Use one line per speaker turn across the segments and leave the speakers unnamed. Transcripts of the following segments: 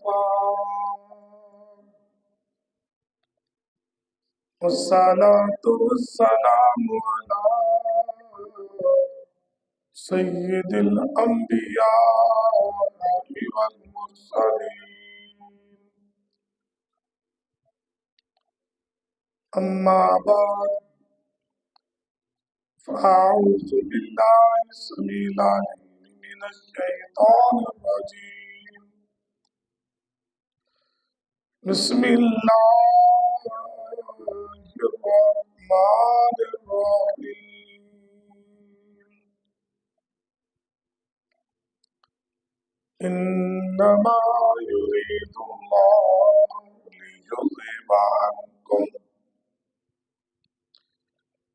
وكفى والصلاة والسلام على سيد الأنبياء والمرسلين أما بعد فأعوذ بالله السميع العليم من الشيطان الرجيم بسم الله الرحمن الرحيم إنما يريد الله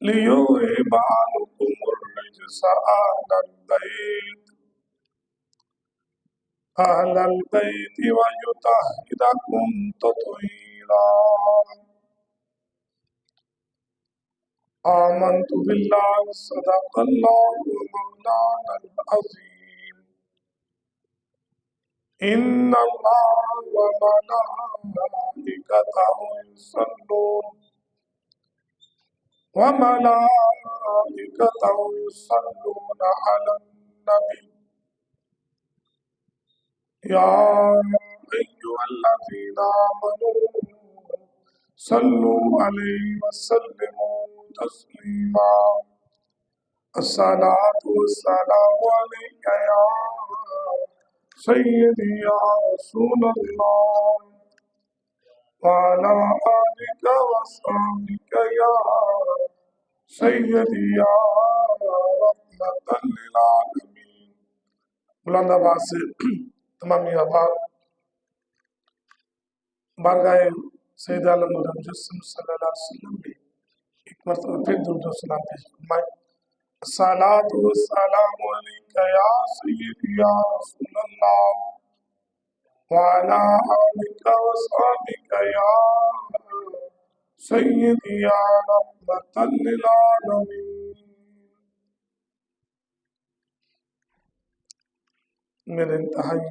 ليذهب عنكم الرجس أهل البيت ويطهركم تطهيرا آمنت بالله صدق الله مولانا العظيم إن الله وملائكته يصلون على النبي يا أيها الذين آمنوا صلوا عليه وسلموا تسليما الصلاة والسلام عليك يا سيدي يا رسول الله وعلى آلك وصحبك يا سیدی یا رحمت للعالمین۔ بلند آواز سے تمامی آباد بارگاہ سید عالم مجسم صلی اللہ علیہ وسلم میں ایک مرتبہ پھر درود و سلام پیش فرمائیں۔ الصلاۃ والسلام علیک یا سیدی یا رسول اللہ وعلی آلک وصحبک یا سیدی یا رحمت للعالمین۔ میرے انتہائی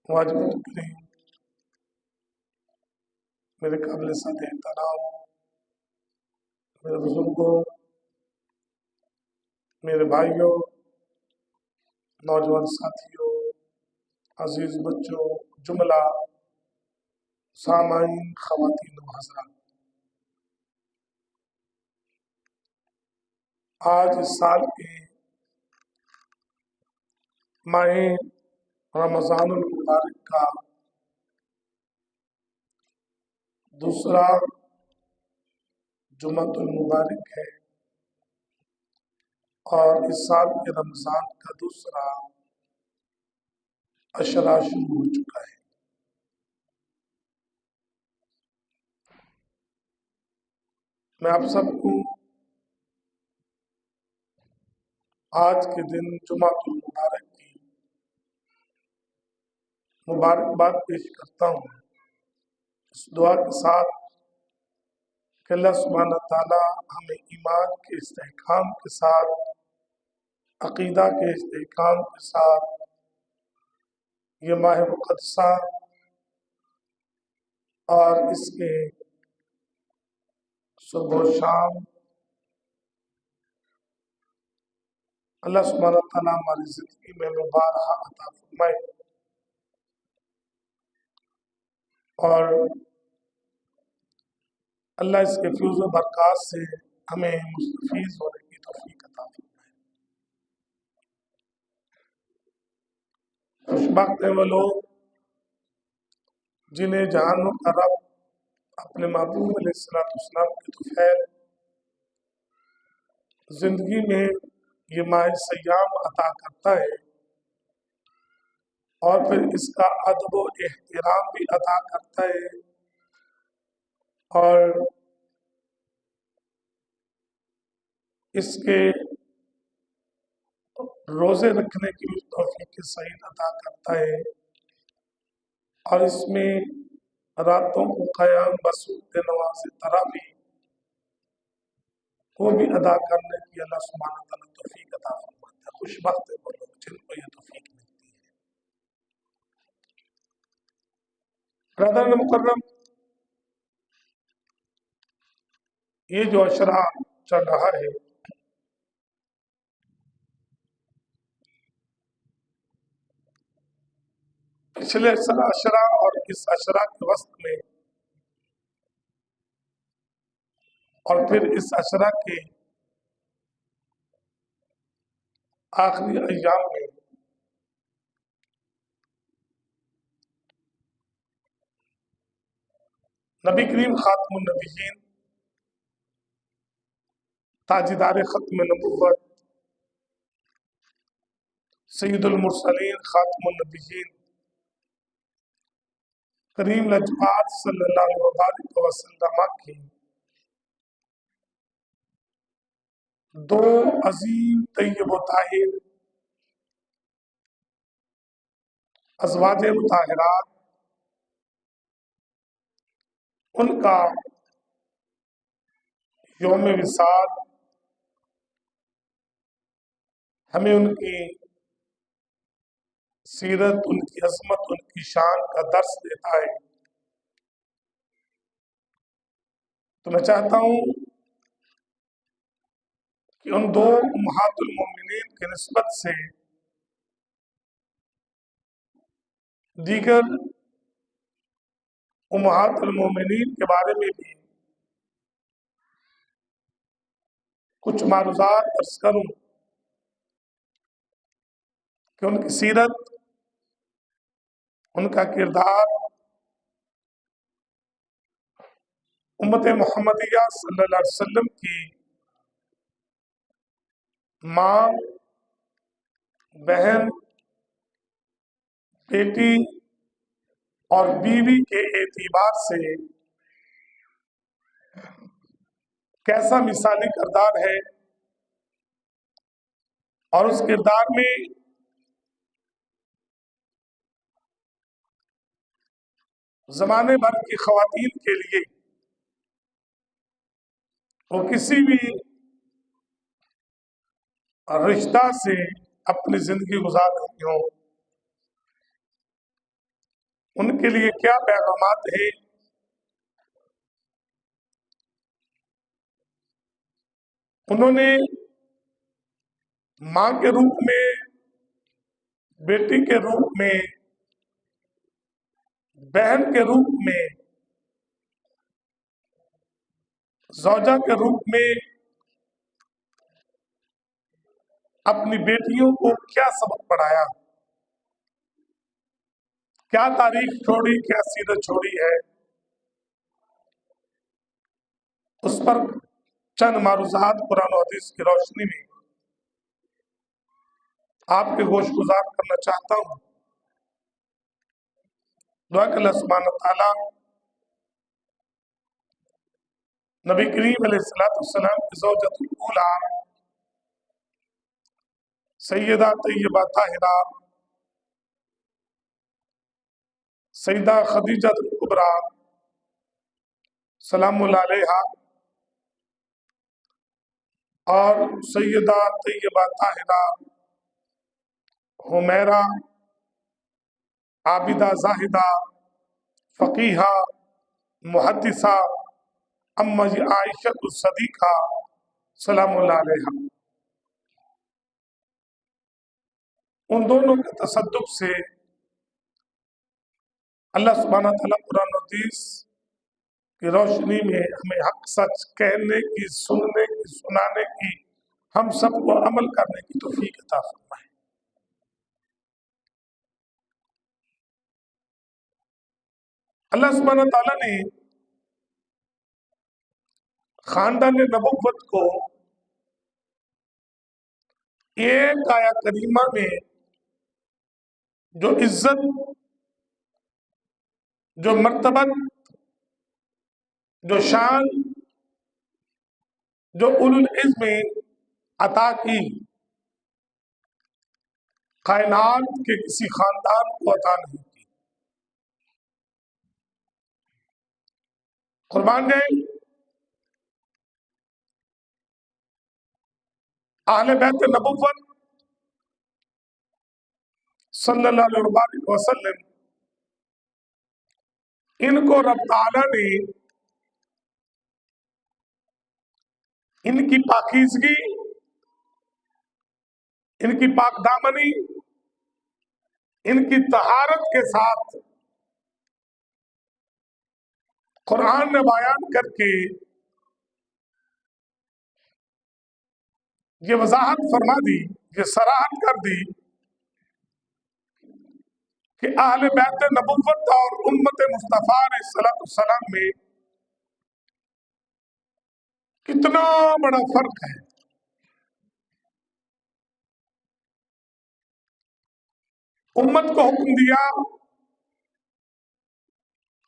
واجب کریم، میرے قابل صد احترام میرے بزرگوں، میرے بھائیوں، نوجوان ساتھیوں، عزیز بچوں، جملہ سامعین، خواتین و حضرات، آج اس سال کے ماہ رمضان المبارک کا دوسرا جمعۃ المبارک ہے اور اس سال کے رمضان کا دوسرا عشرہ شروع ہو چکا ہے۔ میں آپ سب کو آج کے دن جمعۃ المبارک کی مبارکباد پیش کرتا ہوں، اس دعا کے ساتھ کہ اللہ سبحانہ تعالیٰ ہمیں ایمان کے استحکام کے ساتھ، عقیدہ کے استحکام کے ساتھ یہ ماہ مقدسہ اور اس کے صبح و شام اللہ سبحانہ تعالیٰ ہماری زندگی میں بارہا عطا فرمائے اور اللہ اس کے فیض و برکات سے ہمیں مستفیض ہونے کی توفیق عطا فرمائے۔ خوش بخت ہیں وہ لوگ جنہیں جہانوں کا رب اپنے محبوب علیہ السلام کے طفیل زندگی میں یہ ماہ سیام عطا کرتا ہے اور پھر اس کا ادب و احترام بھی عطا کرتا ہے اور اس کے روزے رکھنے کی بھی توفیق سعید عطا کرتا ہے اور اس میں راتوں کو قیام بصورت نماز تراویح کو بھی ادا کرنے کی اللہ سبحانہ تعالیٰ توفیق عطا فرماتا ہے۔ خوش بخت ہے وہ لوگ جن کو یہ توفیق ملتی ہے۔ برادر مکرم، یہ جو اشرا چل رہا ہے پچھلے اشرا اور اس اشرا کے وسط میں اور پھر اس اشرا کے آخری ایام میں نبی کریم خاتم النبیین، تاجدار ختم نبوت، سید المرسلین، خاتم النبیین، کریم لجپال صلی اللہ علیہ وسلم کی دو عظیم طیب و طاہر ازواج مطہرات، ان کا یوم وصال ہمیں ان کی سیرت، ان کی عظمت، ان کی شان کا درس دیتا ہے۔ تو میں چاہتا ہوں کہ ان دو امہات المومنین کی نسبت سے دیگر امہات المومنین کے بارے میں بھی کچھ معروضات عرض کروں کہ ان کی سیرت، ان کا کردار امت محمدیہ صلی اللہ علیہ وسلم کی ماں، بہن، بیٹی اور بیوی کے اعتبار سے کیسا مثالی کردار ہے، اور اس کردار میں زمانے بھر کی خواتین کے لیے وہ کسی بھی رشتہ سے اپنی زندگی گزار رہی ہوں، ان کے لیے کیا پیغامات ہیں۔ انہوں نے ماں کے روپ میں، بیٹی کے روپ میں، بہن کے روپ میں، زوجہ کے روپ میں اپنی بیٹیوں کو کیا سبق پڑھایا، کیا تاریخ چھوڑی، کیا سیرت چھوڑی ہے، اس پر چند معروضات قرآن و حدیث کی روشنی میں آپ کے گوش گزار کرنا چاہتا ہوں۔ دعا کہ اللہ سبحانہ تعالیٰ نبی کریم علیہ السلام کی زوجۃ الاولیٰ سیدہ طیبہ طاہرہ سیدہ خدیجہ الکبریٰ سلام اللہ علیہا اور سیدہ طیبہ طاہرہ حمیرہ عابدہ زاہدہ فقیہہ محدثہ اما جی عائشہ الصدیقہ سلام اللہ علیہا، ان دونوں کے تصدق سے اللہ سبحانہ تعالیٰ قرآن و حدیث کی روشنی میں ہمیں حق سچ کہنے کی، سننے کی، سنانے کی، ہم سب کو عمل کرنے کی توفیق عطا فرمائے۔ اللہ سبحانہ تعالیٰ نے خاندان نبوت کو ایک آیا کریمہ میں جو عزت، جو مرتبت، جو شان، جو اولو العزم عطا کی، کائنات کے کسی خاندان کو عطا نہیں کی۔ قربان جائیں اہل بیت نبوت صلی اللہ علیہ وسلم ان کو رب تعالیٰ نے ان کی پاکیزگی، ان کی پاک دامنی، ان کی طہارت کے ساتھ قرآن نے بیان کر کے یہ وضاحت فرما دی، یہ صراحت کر دی کہ اہل بیت نبوت اور امت مصطفیٰ علیہ السلام میں کتنا بڑا فرق ہے۔ امت کو حکم دیا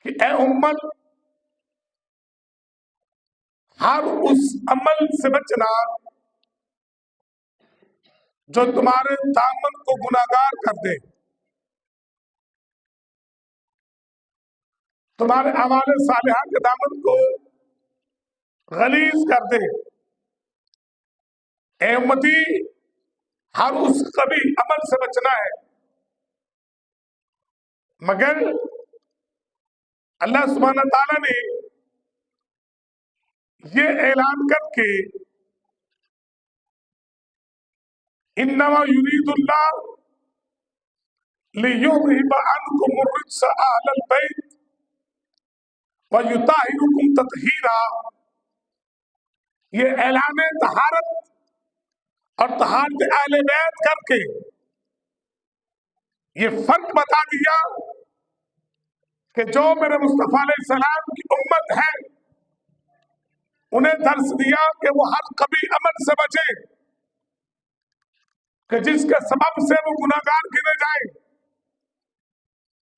کہ اے امت، ہر اس عمل سے بچنا جو تمہارے دامن کو گناہگار کر دے، تمہارے اعمال صالحہ کے دامن کو غلیظ کر دے۔ اے امتی، ہر اس قبیح عمل سے بچنا ہے، مگر اللہ سبحانہ تعالیٰ نے یہ اعلان کر کے انما یرید اللہ لیذہب عنکم الرجس اہل البیت ویطہرکم تطہیرا، یہ اعلان طہارت اور طہارت اہل بیت کر کے یہ فرق بتا دیا کہ جو میرے مصطفیٰ علیہ السلام کی امت ہے، انہیں درس دیا کہ وہ ہر قبیح عمل سے بچے کہ جس کے سبب سے وہ گناہگار گنے جائیں،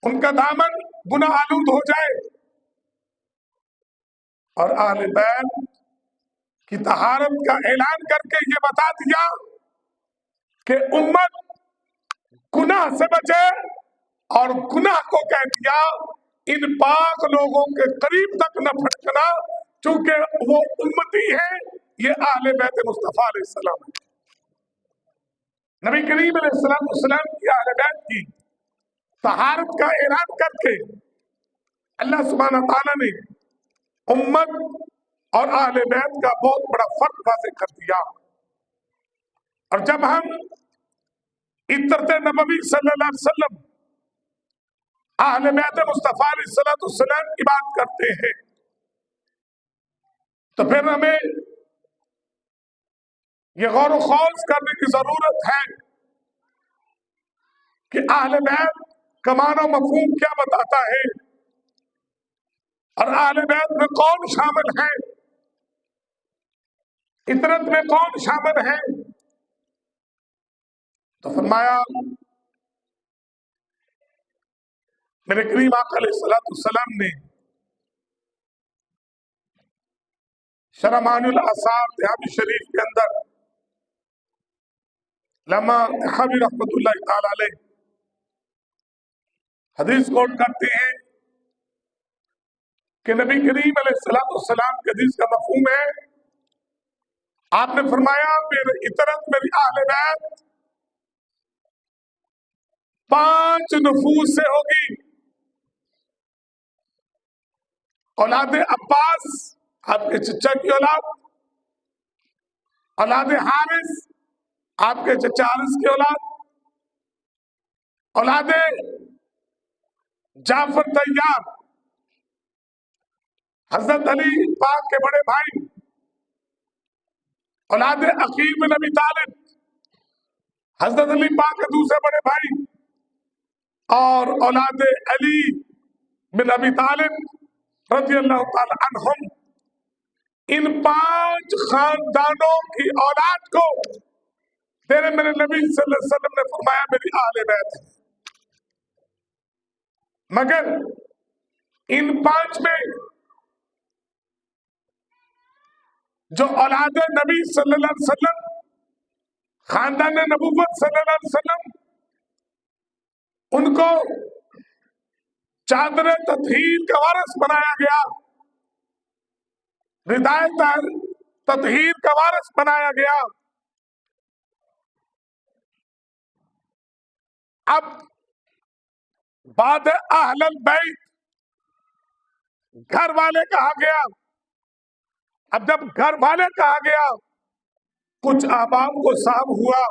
ان کا دامن گناہ آلود ہو جائے، اور اہل بیت کی طہارت کا اعلان کر کے یہ بتا دیا کہ امت گناہ سے بچے، اور گناہ کو کہہ دیا ان پاک لوگوں کے قریب تک نہ پھٹکنا، چونکہ وہ امتی ہے، یہ اہل بیت مصطفیٰ علیہ السلام ہے۔ نبی کریم علیہ السلام کی اہل بیت کی طہارت کا اعلان کر کے اللہ سبحانہ تعالیٰ نے امت اور اہل بیت کا بہت بڑا فرق واضح کر دیا۔ اور جب ہم عطرت نبوی صلی اللہ علیہ وسلم اہل بیت مصطفیٰ علیہ السلام کی بات کرتے ہیں تو پھر ہمیں یہ غور و خوض کرنے کی ضرورت ہے کہ اہل بیت کا معنی و مفہوم کیا بتاتا ہے، اور اہل بیت میں کون شامل ہے، عطرت میں کون شامل ہے۔ تو فرمایا میرے کریم آقا علیہ السلام نے شرح معانی الاثار تحابی شریف کے اندر علامہ تحابی رحمۃ اللہ تعالی علیہ حدیث کوٹ کرتے ہیں کہ نبی کریم علیہ السلام کے حدیث کا مفہوم ہے، آپ نے فرمایا میری عطرت، میری اہل بیت 5 نفوس سے ہوگی۔ اولاد عباس آپ کے چچا کی اولاد، اولاد حارث آپ کے چچا حارث کی اولاد، اولاد جعفر طیار حضرت علی پاک کے بڑے بھائی، اولاد عقیل بن ابی طالب حضرت علی پاک کے دوسرے بڑے بھائی، اور اولاد علی بن ابی طالب رضی اللہ تعالی عنہم، ان 5 خاندانوں کی اولاد کو تیرے میرے نبی صلی اللہ علیہ وسلم نے فرمایا میری اہل بیت ہے، مگر ان 5 میں جو اولاد نبی صلی اللہ علیہ وسلم، خاندان نبوت صلی اللہ علیہ وسلم، ان کو چادر تطہیر کا وارث بنایا گیا، ردائے تطہیر کا وارث بنایا گیا۔ اب بعد اہل البیت گھر والے کہا گیا. اب جب گھر والے کہا گیا, کچھ احباب کو صاحب ہوا,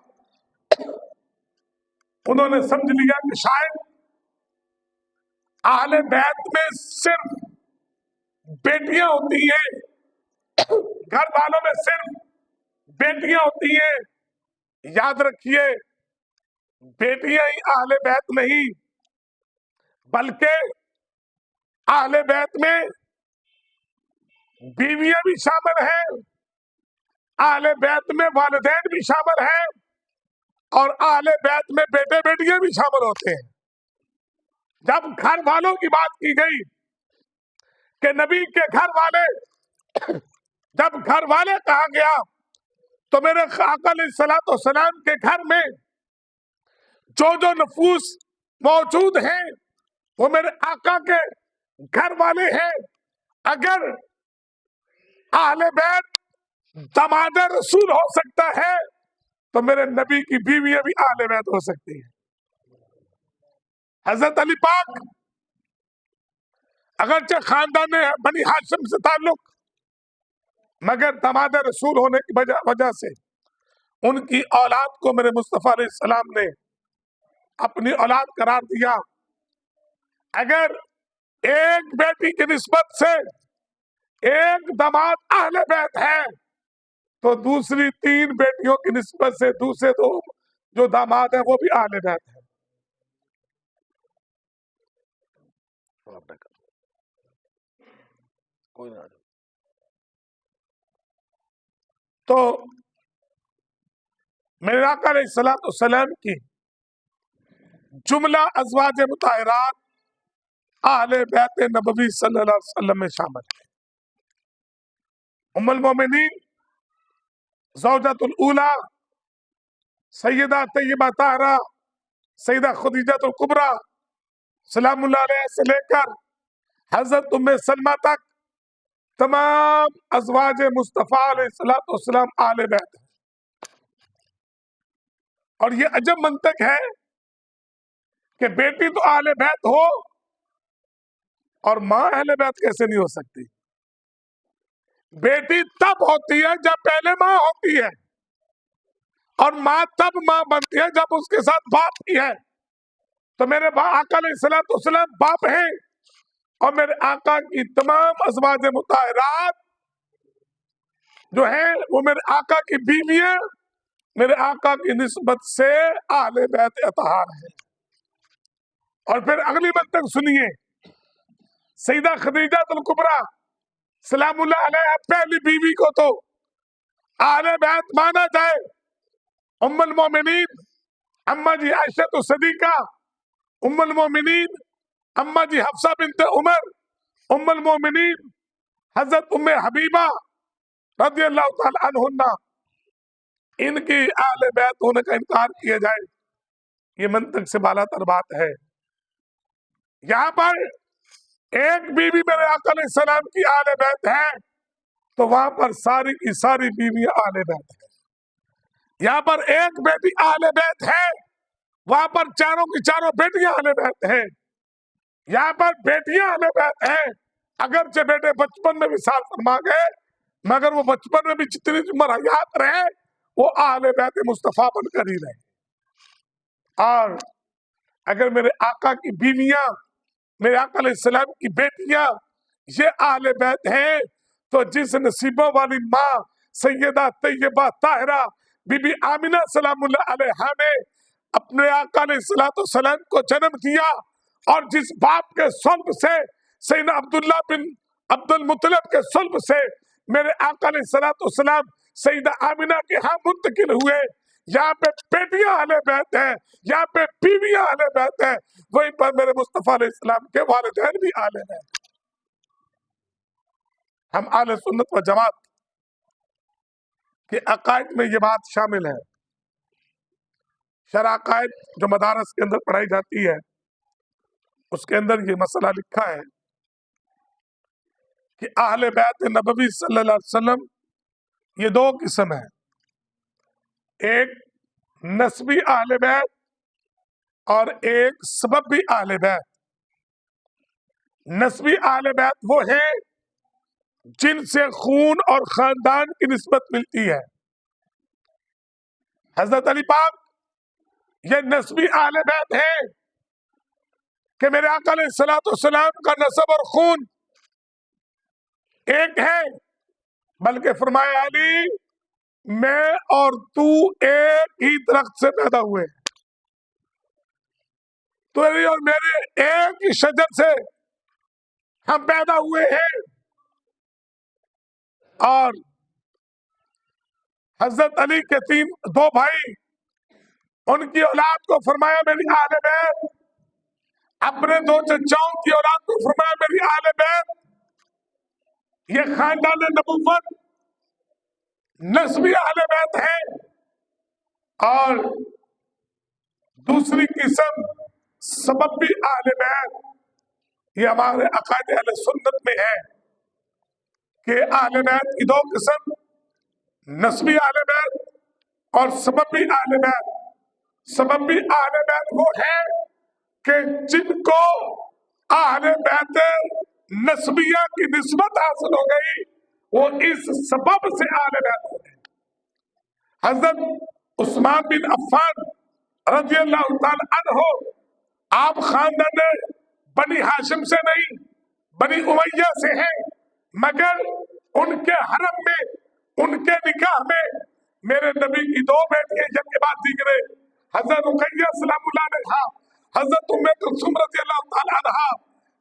انہوں نے سمجھ لیا کہ شاید اہل بیت میں صرف بیٹیاں ہوتی ہیں, گھر والوں میں صرف بیٹیاں ہوتی ہیں. یاد رکھیے, بیٹیاں ہی اہل بیت نہیں, بلکہ اہل بیت میں بیویاں بھی شامل ہیں, اہل بیت میں والدین بھی شامل ہیں, اور اہل بیت میں بیٹے بیٹیاں بھی شامل ہوتے ہیں. جب گھر والوں کی بات کی گئی کہ نبی کے گھر والے, جب گھر والے کہا گیا تو میرے آقا علیہ الصلوۃ والسلام کے گھر میں جو نفوس موجود ہیں وہ میرے آقا کے گھر والے ہیں. اگر اہل بیت داماد رسول ہو سکتا ہے تو میرے نبی کی بیویاں بھی اہل بیت ہو سکتی ہیں. حضرت علی پاک اگرچہ خاندان بنی ہاشم سے تعلق, مگر داماد رسول ہونے کی وجہ سے ان کی اولاد کو میرے مصطفیٰ علیہ السلام نے اپنی اولاد قرار دیا. اگر ایک بیٹی کی نسبت سے ایک داماد اہل بیت ہے تو دوسری 3 بیٹیوں کی نسبت سے دوسرے 2 جو داماد ہیں وہ بھی اہل بیت ہیں. تو میرے آقا علیہ الصلوۃ والسلام کی جملہ ازواج مطہرات اہل بیت نبوی صلی اللہ علیہ وسلم میں شامل ہے. ام المومنین زوجۃ الاولی سیدہ طیبہ طاہرہ سیدہ خدیجہ الکبریٰ سلام اللہ علیہ سے لے کر حضرت ام سلمہ تک تمام ازواج مصطفیٰ علیہ الصلوۃ والسلام اہل بیت ہیں. اور یہ عجب منطق ہے کہ بیٹی تو اہل بیت ہو اور ماں اہل بیت کیسے نہیں ہو سکتی. بیٹی تب ہوتی ہے جب پہلے ماں ہوتی ہے, اور ماں تب ماں بنتی ہے جب اس کے ساتھ باپ کی ہے. تو میرے آقا علیہ الصلوۃ والسلام باپ ہیں, اور میرے آقا کی تمام ازواج مطہرات جو ہیں وہ میرے آقا کی بیویاں میرے آقا کی نسبت سے اہل بیت اطہار ہیں. اور پھر اگلی منطق سنیے, سیدہ خدیجہ الکبریٰ سلام اللہ علیہ پہلی بیوی کو تو اہل بیت مانا جائے. ام المومنین اما جی عائشہ صدیقہ, ام المومنین اما جی حفصہ بنت عمر, ام المومنین حضرت ام حبیبہ رضی اللہ تعالی عنہن, ان کی اہل بیت ہونے کا انکار کیا جائے یہ منطق سے بالا تر بات ہے. یہاں پر ایک بیوی میرے آقا علیہ السلام کی اہل بیت ہے تو وہاں پر ساری کی ساری بیویاں اہل بیت ہیں. یہاں پر ایک بیٹی اہل بیت ہے, وہاں پر چاروں کی چاروں بیٹیاں اہل بیت ہیں. یہاں پر بیٹیاں اہل بیت ہیں, اگرچہ بیٹے بچپن میں وصال فرما گئے مگر وہ بچپن میں بھی جتنی عمر حیات رہے وہ اہل بیت مصطفیٰ بن کر ہی رہے. اور اگر میرے آقا کی بیویاں میرے آقا علیہ السلام کی بیٹیاں یہ اہل بیت ہیں تو جس نصیبوں والی ماں سیدہ طیبہ طاہرہ بی بی آمنہ سلام اللہ علیہا نے اپنے آقا علیہ السلام کو جنم دیا, اور جس باپ کے صلب سے سیدنا عبداللہ بن عبد المطلب کے صلب سے میرے آقا علیہ السلام سیدہ آمنہ کے ہاں منتقل ہوئے, یہاں پہ بیٹیاں اہل بیت ہیں, یہاں پہ بیویاں اہل بیت ہیں, وہیں پر میرے مصطفیٰ علیہ السلام کے والدین بھی اہل بیت. ہم اہل سنت و جماعت کے عقائد میں یہ بات شامل ہے. شرع عقائد جو مدارس کے اندر پڑھائی جاتی ہے اس کے اندر یہ مسئلہ لکھا ہے کہ اہل بیت نبوی صلی اللہ علیہ وسلم یہ 2 قسم ہیں, ایک نسبی اہل بیت اور ایک سببی اہل بیت. نسبی اہل بیت وہ ہیں جن سے خون اور خاندان کی نسبت ملتی ہے. حضرت علی پاک یہ نسبی اہل بیت ہیں کہ میرے آقا علیہ الصلوۃ والسلام کا نسب اور خون ایک ہے، بلکہ فرمایا علی میں اور تو ایک ہی درخت سے پیدا ہوئے، تیری اور میرے ایک ہی شجر سے ہم پیدا ہوئے ہیں. اور حضرت علی کے دو بھائی، ان کی اولاد کو فرمایا میری اہل بیت، اپنے دو چچاؤں کی اولاد کو فرمایا میری اہل بیت. یہ خاندان نبوت نسبی اہل بیت ہے. اور دوسری قسم سببی اہل بیت، یہ ہمارے عقائد اہل سنت میں ہے کہ اہل بیت کی دو قسم، نسبی اہل بیت اور سببی اہل بیت. سببی اہل بیت وہ ہے کہ جن کو اہل بیت نسبیہ کی نسبت حاصل ہو گئی، وہ اس سبب سے اہل بیت ہو گئے. حضرت عثمان بن عفان رضی اللہ تعالی عنہ آپ خاندان بنی ہاشم سے نہیں، بنی امیہ سے ہیں، مگر ان کے حرم میں، ان کے نکاح میں میرے نبی کی دو بیٹیاں جن کے بعد دیگرے، حضرت رقیہ سلام اللہ علیہا، حضرت ام کلثوم رضی اللہ تعالی عنہا،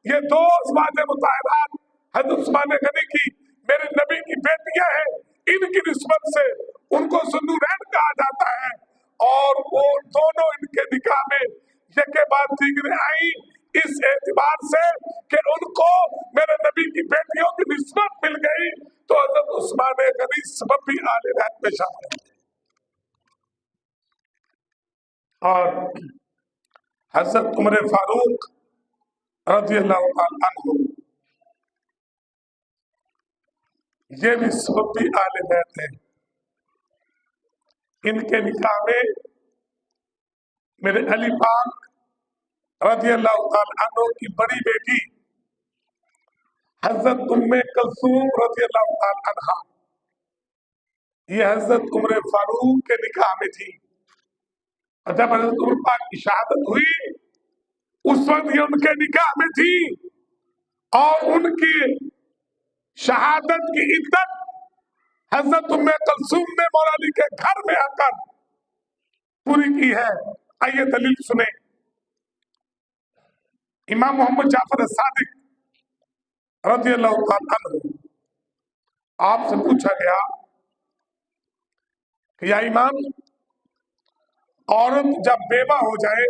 یہ دو ازواج مطہرات حضرت عثمان غنی کی میرے نبی کی بیٹیاں ہیں. ان کی نسبت سے ان کو ذوالنورین کہا جاتا ہے. اور وہ دونوں ان کے نکاح میں یک کے بعد دیگرے آئی، اس اعتبار سے کہ ان کو میرے نبی کی بیٹیوں کی نسبت مل گئی، تو حضرت عثمان غنی سببی اہل بیت میں شامل ہیں. اور حضرت عمر فاروق رضی اللہ تعالی عنہ یہ بھی سببی اہل بیت ہیں. ان کے نکاح میں میرے علی پاک رضی اللہ تعالی عنہ کی بڑی بیٹی حضرت ام کلثوم رضی اللہ تعالی عنہا، یہ حضرت عمر فاروق کے نکاح میں تھی. اور جب حضرت عمر پاک کی شہادت ہوئی اس وقت یہ ان کے نکاح میں تھی، اور ان کی شہادت کی عدت حضرت ام کلثوم نے مولا علی کے گھر میں آ کر پوری کی ہے. آئیے دلیل سنیں. امام محمد جعفر صادق رضی اللہ تعالی عنہ، آپ سے پوچھا گیا کہ یا امام، عورت جب بیوہ ہو جائے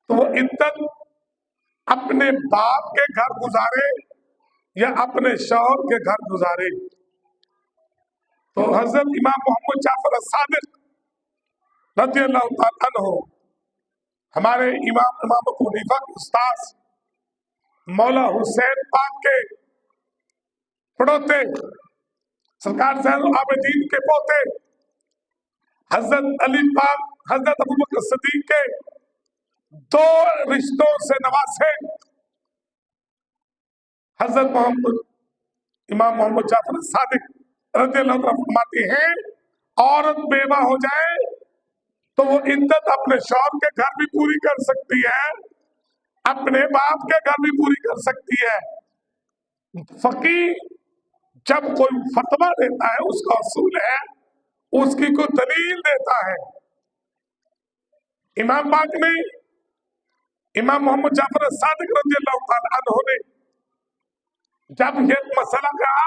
تو وہ عدت اپنے باپ کے گھر گزارے یا اپنے شوہر کے گھر گزارے؟ تو حضرت امام محمد جعفر صادق رضی اللہ تعالی عنہ، ہمارے امام ابو حنیفہ کے استاذ مولا حسین پاک کے پڑوتے، سرکار زین العابدین کے پوتے، حضرت علی پاک، حضرت ابوبکر صدیق کے دو رشتوں سے نواسے حضرت امام محمد جعفر صادق رضی اللہ عنہ فرماتے ہیں عورت بیوہ ہو جائے تو وہ عدت اپنے شوہر کے گھر بھی پوری کر سکتی ہے، اپنے باپ کے گھر بھی پوری کر سکتی ہے. فقیہ جب کوئی فتویٰ دیتا ہے اس کا اصول ہے اس کی کوئی دلیل دیتا ہے. امام پاک نے، امام محمد جعفر صادق رضی اللہ تعالی عنہ نے جب یہ مسئلہ کہا